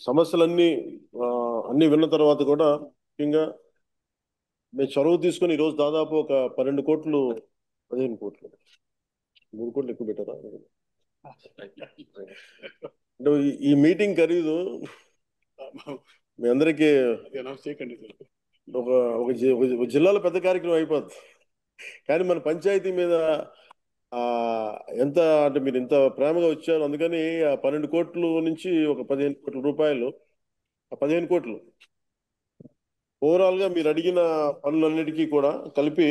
సమస్యలన్నీ అన్ని విన్న తర్వాత కూడా ముఖ్యంగా మేము చొరవ తీసుకొని ఈరోజు దాదాపు ఒక 12 కోట్లు 15 కోట్లు 3 కోట్లు ఎక్కువ పెట్టారా అంటే ఈ మీటింగ్ ఖరీదు మీ అందరికీ ఒక ఒక జిల్లాలో పెద్ద కార్యక్రమం అయిపోద్ది. కానీ మన పంచాయతీ మీద ఎంత అంటే మీరు ఇంత ప్రేమగా వచ్చారు, అందుకని ఆ 12 కోట్లు నుంచి ఒక 15 కోట్ల రూపాయలు, ఆ 15 కోట్లు ఓవరాల్ గా మీరు అడిగిన పనులన్నిటికీ కూడా కలిపి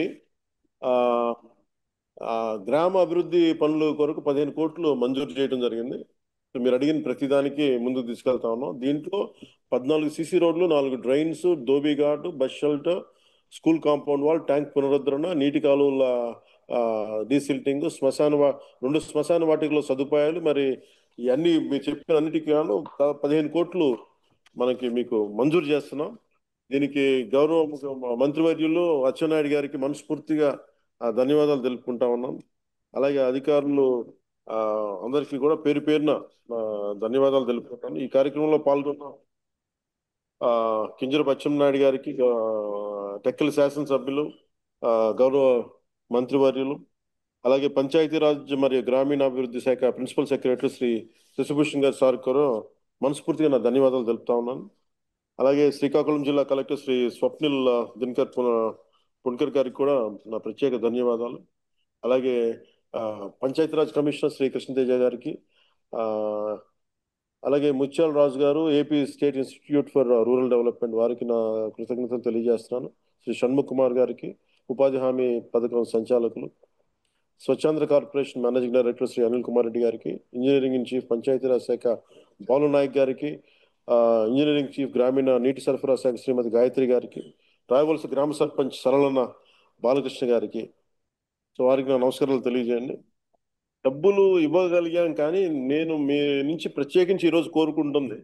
ఆ గ్రామ అభివృద్ధి పనుల కొరకు 15 కోట్లు మంజూరు చేయడం జరిగింది. మీరు అడిగిన ప్రతిదానికి ముందుకు తీసుకెళ్తా ఉన్నాం. దీంట్లో 14 సిసి రోడ్లు, 4 drains, dhobi ghat, bus shelter, school compound wall, tank పునరుద్ధరణ, నీటి కాలువల డీసిల్టింగ్, 2 శ్మశాన వాటికలో సదుపాయాలు, మరి ఇవన్నీ మీరు చెప్పిన అన్నిటికీ 15 కోట్లు మనకి మీకు మంజూరు చేస్తున్నాం. దీనికి గౌరవ మంత్రివర్యులు అచ్చెన్నాయుడు గారికి మనస్ఫూర్తిగా ధన్యవాదాలు తెలుపుకుంటా ఉన్నాం. అలాగే అధికారులు అందరికీ కూడా పేరు పేరున ధన్యవాదాలు తెలుపుకుంటాను. ఈ కార్యక్రమంలో పాల్గొన్న కింజరపు అచ్చెన్నాయుడు గారికి, టెక్కలి శాసనసభ్యులు, గౌరవ మంత్రివర్యులు, అలాగే పంచాయతీరాజ్ మరియు గ్రామీణాభివృద్ధి శాఖ ప్రిన్సిపల్ సెక్రటరీ శ్రీ శశిభూషణ్ గారి సార్ కూడా మనస్ఫూర్తిగా నా ధన్యవాదాలు తెలుపుతా ఉన్నాను. అలాగే శ్రీకాకుళం జిల్లా కలెక్టర్ శ్రీ స్వప్నిల్ దినకర్ పుణ్కర్ గారికి కూడా నా ప్రత్యేక ధన్యవాదాలు. అలాగే పంచాయతీరాజ్ కమిషనర్ శ్రీ కృష్ణతేజ గారికి, అలాగే ముత్యాల రాజు గారు, AP state institute for rural development, వారికి నా కృతజ్ఞతలు తెలియజేస్తున్నాను. శ్రీ షణ్ముఖ్ కుమార్ గారికి, ఉపాధి హామీ పథకం సంచాలకులు, Swachhandhra corporation managing director Shri Anil Kumar Reddy గారికి, ఇంజనీరింగ్ ఇన్ చీఫ్ పంచాయతీరాజ్ శాఖ బాలు నాయక్ గారికి, ఇంజనీరింగ్ చీఫ్ గ్రామీణ నీటి సరఫరా శాఖ శ్రీమతి గాయత్రి గారికి, రాయవలస గ్రామ సర్పంచ్ సరళన్న బాలకృష్ణ గారికి, సో వారికి నా నమస్కారాలు తెలియజేయండి. డబ్బులు ఇవ్వగలిగాం, కానీ నేను మీ నుంచి ప్రత్యేకించి ఈరోజు కోరుకుంటుంది,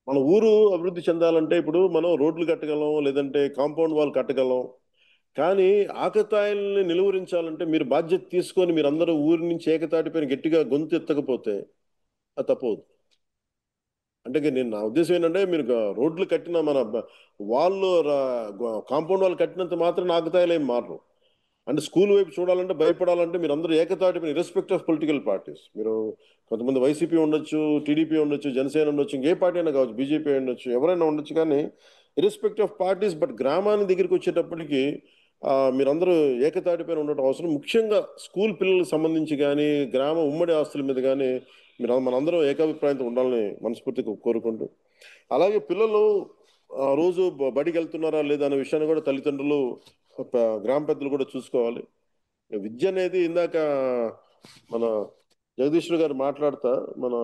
మన ఊరు అభివృద్ధి చెందాలంటే ఇప్పుడు మనం రోడ్లు కట్టగలం, లేదంటే కాంపౌండ్ వాల్ కట్టగలం, కానీ ఆకతాయిల్ని నిలువరించాలంటే మీరు బాధ్యత తీసుకొని మీరందరూ ఊరి నుంచి ఏకతాటిపైన గట్టిగా గొంతు ఎత్తకపోతే అది తప్పదు. అంటే నేను నా ఉద్దేశం ఏంటంటే, మీరు రోడ్లు కట్టిన మన వాళ్ళు కాంపౌండ్ వాళ్ళు కట్టినంత మాత్రం ఆకతాయిలు ఏం మారరు. అంటే స్కూల్ వైపు చూడాలంటే, భయపడాలంటే మీరు అందరూ ఏకతాటిపైన ఇర్రెస్పెక్ట్ ఆఫ్ పొలిటికల్ పార్టీస్, మీరు కొంతమంది వైసీపీ ఉండొచ్చు, టీడీపీ ఉండొచ్చు, జనసేన ఉండొచ్చు, ఇంకే పార్టీ అయినా కావచ్చు, బీజేపీ ఉండొచ్చు, ఎవరైనా ఉండొచ్చు, కానీ ఇర్రెస్పెక్ట్ ఆఫ్ పార్టీస్, బట్ గ్రామానికి దగ్గరికి వచ్చేటప్పటికి మీరందరూ ఏకతాటిపైన ఉండటం అవసరం. ముఖ్యంగా స్కూల్ పిల్లలకు సంబంధించి కానీ, గ్రామ ఉమ్మడి ఆస్తుల మీద కానీ మనందరం ఏకాభిప్రాయంతో ఉండాలని మనస్ఫూర్తిగా కోరుకుంటూ, అలాగే పిల్లలు రోజు బడికి వెళ్తున్నారా లేదా అనే విషయాన్ని కూడా తల్లిదండ్రులు, గ్రామ పెద్దలు కూడా చూసుకోవాలి. విద్య అనేది ఇందాక మన జగదీశ్వర్ గారు మాట్లాడుతా మన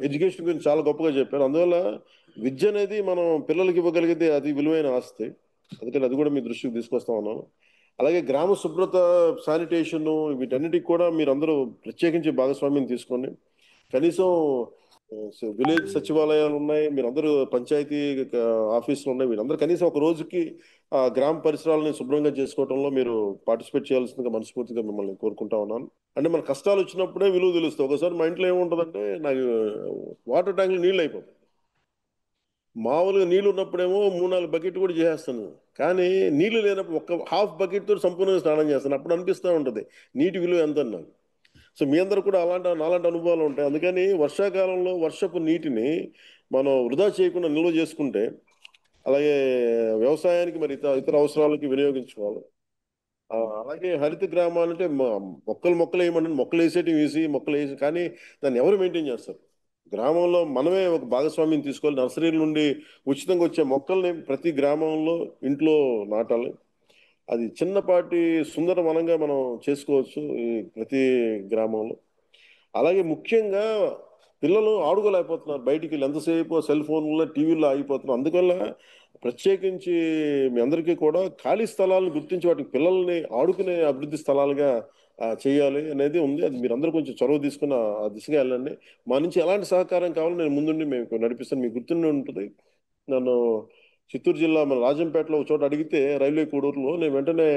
ఎడ్యుకేషన్ గురించి చాలా గొప్పగా చెప్పారు. అందువల్ల విద్య అనేది మనం పిల్లలకి ఇవ్వగలిగితే అది విలువైన ఆస్తి. అందుకని అది కూడా మీ దృష్టికి తీసుకొస్తా ఉన్నాను. అలాగే గ్రామ శుభ్రత, శానిటేషన్, వీటన్నిటికి కూడా మీరు అందరూ ప్రత్యేకించి భాగస్వామ్యం తీసుకోండి. కనీసం విలేజ్ సచివాలయాలు ఉన్నాయి, మీరందరూ పంచాయతీ ఆఫీసులు ఉన్నాయి, వీరందరూ కనీసం ఒక రోజుకి గ్రామ పరిసరాలని శుభ్రంగా చేసుకోవడంలో మీరు పార్టిసిపేట్ చేయాల్సిందిగా మనస్ఫూర్తిగా మిమ్మల్ని కోరుకుంటా ఉన్నాను. అంటే మన కష్టాలు వచ్చినప్పుడే విలువ తెలుస్తుంది. ఒకసారి మా ఇంట్లో ఏముంటుందంటే, నాకు వాటర్ ట్యాంక్లో నీళ్ళు అయిపోతాయి. మామూలుగా నీళ్ళు ఉన్నప్పుడేమో 3-4 బకెట్ కూడా చేసేస్తాను. కానీ నీళ్లు లేనప్పుడు ఒక్క హాఫ్ బకెట్ తోటి సంపూర్ణంగా స్నానం చేస్తాను. అప్పుడు అనిపిస్తా ఉంటది నీటి విలువ ఎంతని నాకు. సో మీ అందరూ కూడా నాలాంటి అనుభవాలు ఉంటాయి. అందుకని వర్షాకాలంలో వర్షపు నీటిని మనం వృధా చేయకుండా నిల్వ చేసుకుంటే, అలాగే వ్యవసాయానికి మరి ఇతర అవసరాలకి వినియోగించుకోవాలి. అలాగే హరిత గ్రామాలంటే మొక్కలు వేయమంటే మొక్కలు వేసేటివి వేసి మొక్కలు వేసి, కానీ దాన్ని ఎవరు మెయింటైన్ చేస్తారు? గ్రామంలో మనమే ఒక భాగస్వామ్యం తీసుకోవాలి. నర్సరీల నుండి ఉచితంగా వచ్చే మొక్కల్ని ప్రతి గ్రామంలో ఇంట్లో నాటాలి. అది చిన్నపాటి సుందర వనంగా మనం చేసుకోవచ్చు ఈ ప్రతి గ్రామంలో. అలాగే ముఖ్యంగా పిల్లలు ఆడుకోలేకపోతున్నారు. బయటికి వెళ్ళి ఎంతసేపు సెల్ ఫోన్లో టీవీల్లో ఆగిపోతున్నారు. అందువల్ల ప్రత్యేకించి మీ అందరికీ కూడా ఖాళీ స్థలాలను గుర్తించి వాటికి పిల్లల్ని ఆడుకునే అభివృద్ధి స్థలాలుగా చేయాలి అనేది ఉంది. అది మీరందరూ కొంచెం చొరవ తీసుకుని ఆ దిశగా వెళ్ళండి. మా నుంచి ఎలాంటి సహకారం కావాలో నేను ముందుండి మేము నడిపిస్తాను. మీకు గుర్తుండి ఉంటుంది. నన్ను చిత్తూరు జిల్లా మన రాజంపేటలో ఒక చోట అడిగితే రైల్వే కోడూరులో నేను వెంటనే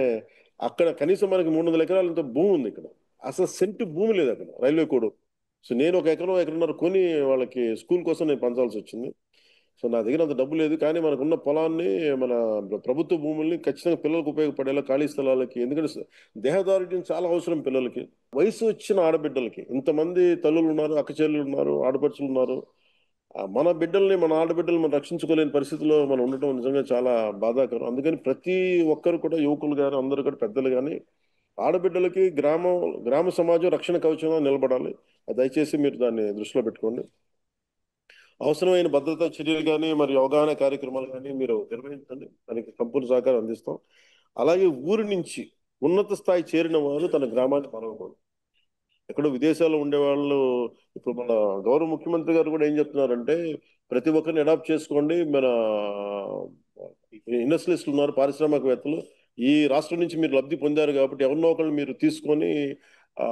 అక్కడ కనీసం మనకి 300 ఎకరాలంత భూమి ఉంది ఇక్కడ. అసలు సెంటు భూమి లేదు అక్కడ రైల్వే కోడూరు. సో నేను ఒక ఎకరం ఎకరన్నర కొని వాళ్ళకి స్కూల్ కోసం నేను పంచాల్సి వచ్చింది. సో నా దగ్గర అంత డబ్బు లేదు, కానీ మనకున్న పొలాన్ని, మన ప్రభుత్వ భూముల్ని ఖచ్చితంగా పిల్లలకు ఉపయోగపడేలా ఖాళీ స్థలాలకి, ఎందుకంటే దేహదారుఢ్యం చాలా అవసరం పిల్లలకి. వయసు వచ్చిన ఆడబిడ్డలకి ఇంతమంది తల్లులు ఉన్నారు, అక్క చెల్లెలు ఉన్నారు, ఆడపడుచులు ఉన్నారు. మన బిడ్డల్ని, మన ఆడబిడ్డలు మనం రక్షించుకోలేని పరిస్థితిలో మనం ఉండటం నిజంగా చాలా బాధాకరం. అందుకని ప్రతి ఒక్కరు కూడా, యువకులు కానీ అందరూ కూడా, పెద్దలు కానీ, ఆడబిడ్డలకి గ్రామ సమాజం రక్షణ కవచంగా నిలబడాలి. అది దయచేసి మీరు దాన్ని దృష్టిలో పెట్టుకోండి. అవసరమైన భద్రతా చర్యలు కానీ మరి అవగాహన కార్యక్రమాలు కానీ మీరు నిర్వహించండి. దానికి సంపూర్ణ సహకారం అందిస్తాం. అలాగే ఊరి నుంచి ఉన్నత స్థాయి చేరిన వారు తన గ్రామాన్ని మరవకూడదు. ఎక్కడో విదేశాల్లో ఉండేవాళ్ళు, ఇప్పుడు మన గౌరవ ముఖ్యమంత్రి గారు కూడా ఏం చెప్తున్నారంటే, ప్రతి ఒక్కరిని అడాప్ట్ చేసుకోండి. మన ఇండస్ట్రియలిస్టులు ఉన్నారు, పారిశ్రామికవేత్తలు, ఈ రాష్ట్రం నుంచి మీరు లబ్ధి పొందారు కాబట్టి ఎవరినో ఒకళ్ళు మీరు తీసుకొని ఆ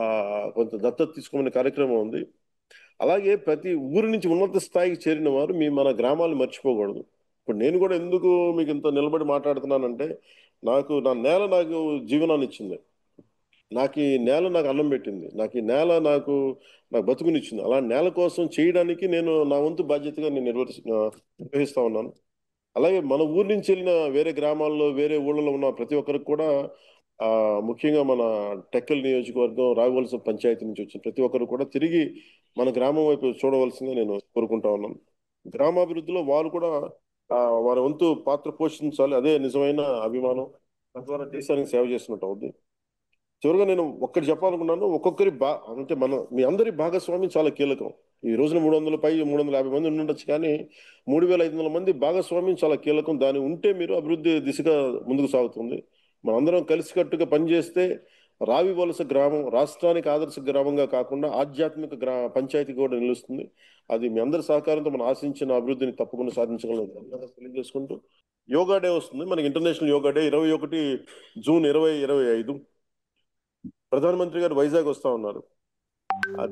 కొంత దత్తత తీసుకోమనే కార్యక్రమం ఉంది. అలాగే ప్రతి ఊరి నుంచి ఉన్నత స్థాయికి చేరిన వారు మన గ్రామాలు మర్చిపోకూడదు. ఇప్పుడు నేను కూడా ఎందుకు మీకు ఇంత నిలబడి మాట్లాడుతున్నానంటే, నా నేల నాకు జీవనాన్ని ఇచ్చింది. నాకు ఈ నేల నాకు అన్నం పెట్టింది. నాకు ఈ నేల నాకు బతుకునిచ్చింది. అలా నేల కోసం చేయడానికి నేను నా వంతు బాధ్యతగా నేను నిర్వహిస్తా ఉన్నాను. అలాగే మన ఊరు నుంచి వెళ్ళిన వేరే గ్రామాల్లో, వేరే ఊళ్ళలో ఉన్న ప్రతి ఒక్కరికి కూడా ముఖ్యంగా మన టెక్కల్ నియోజకవర్గం, రావివలస పంచాయతీ నుంచి వచ్చిన ప్రతి ఒక్కరు కూడా తిరిగి మన గ్రామం వైపు చూడవలసిందిగా నేను కోరుకుంటా ఉన్నాను. గ్రామాభివృద్ధిలో వారు కూడా వారి వంతు పాత్ర పోషించాలి. అదే నిజమైన అభిమానం. తద్వారా దేశానికి సేవ చేసినట్టు అవుద్ది. చివరిగా నేను ఒక్కటి చెప్పాలనుకున్నాను. అంటే మీ అందరి భాగస్వామ్యం చాలా కీలకం. ఈ రోజున 350 మంది ఉండొచ్చు, కానీ 3500 మంది భాగస్వామ్యం చాలా కీలకం. దాని ఉంటే మీరు అభివృద్ధి దిశగా ముందుకు సాగుతుంది. మనందరం కలిసికట్టుగా పనిచేస్తే రావి వలస గ్రామం రాష్ట్రానికి ఆదర్శ గ్రామంగా కాకుండా ఆధ్యాత్మిక పంచాయతీ కూడా నిలుస్తుంది. అది మీ అందరి సహకారంతో మనం ఆశించిన అభివృద్ధిని తప్పకుండా సాధించగలం తెలియజేసుకుంటూ, యోగా డే వస్తుంది మనకి. International yoga day 21 June 2025. ప్రధానమంత్రి గారు వైజాగ్ వస్తా ఉన్నారు.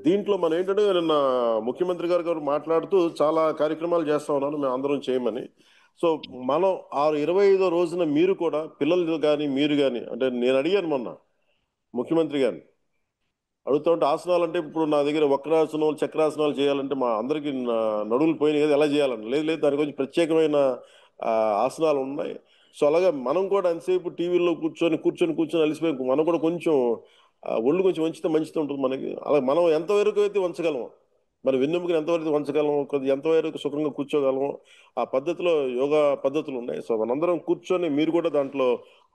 దీంట్లో మనం ఏంటంటే, నిన్న ముఖ్యమంత్రి గారు మాట్లాడుతూ చాలా కార్యక్రమాలు చేస్తా ఉన్నాను మేము అందరం చేయమని. సో మనం 25వ రోజున మీరు కూడా పిల్లలు కానీ మీరు కానీ, అంటే నేను అడిగాను మొన్న ముఖ్యమంత్రి గారిని, అడుగుతూ ఉంటే ఆసనాలు అంటే ఇప్పుడు నా దగ్గర వక్రాసనం, చక్రాసనాలు చేయాలంటే మా అందరికి నడువులు పోయినాయి కదా, ఎలా చేయాలంటే లేదు లేదు, దాని గురించి ప్రత్యేకమైన ఆసనాలు ఉన్నాయి. సో అలాగే మనం కూడా ఎంతసేపు టీవీలో కూర్చొని అలసిపోయి మనం కూడా కొంచెం ఒళ్ళు కొంచెం వంచితే మంచిగా ఉంటుంది మనకి. అలాగే మనం ఎంతవరకు అయితే వంచగలం, మన వెన్నెముకను ఎంతవరకు వంచగలం, ఎంతవరకు సుఖంగా కూర్చోగలము, ఆ పద్ధతిలో యోగా పద్ధతులు ఉన్నాయి. సో మనందరం కూర్చొని మీరు కూడా దాంట్లో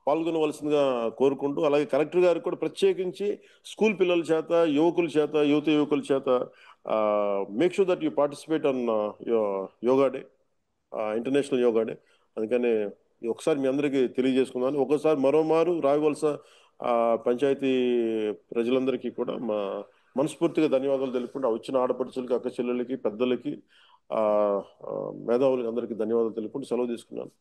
పాల్గొనవలసిందిగా కోరుకుంటూ, అలాగే కలెక్టర్ గారికి కూడా ప్రత్యేకించి స్కూల్ పిల్లల చేత, యువకుల చేత make sure that you participate on yoga day, international yoga day. అందుకని ఒకసారి మీ అందరికీ తెలియజేసుకున్నాను. ఒకసారి మరోమారు రావివలస పంచాయతీ ప్రజలందరికీ కూడా మనస్ఫూర్తిగా ధన్యవాదాలు తెలుపుకుంటూ, వచ్చిన ఆడపడుచులకి, అక్క చెల్లెలకి, పెద్దలకి, మేధావులకి అందరికీ ధన్యవాదాలు తెలుపుకుంటూ సెలవు తీసుకున్నాను.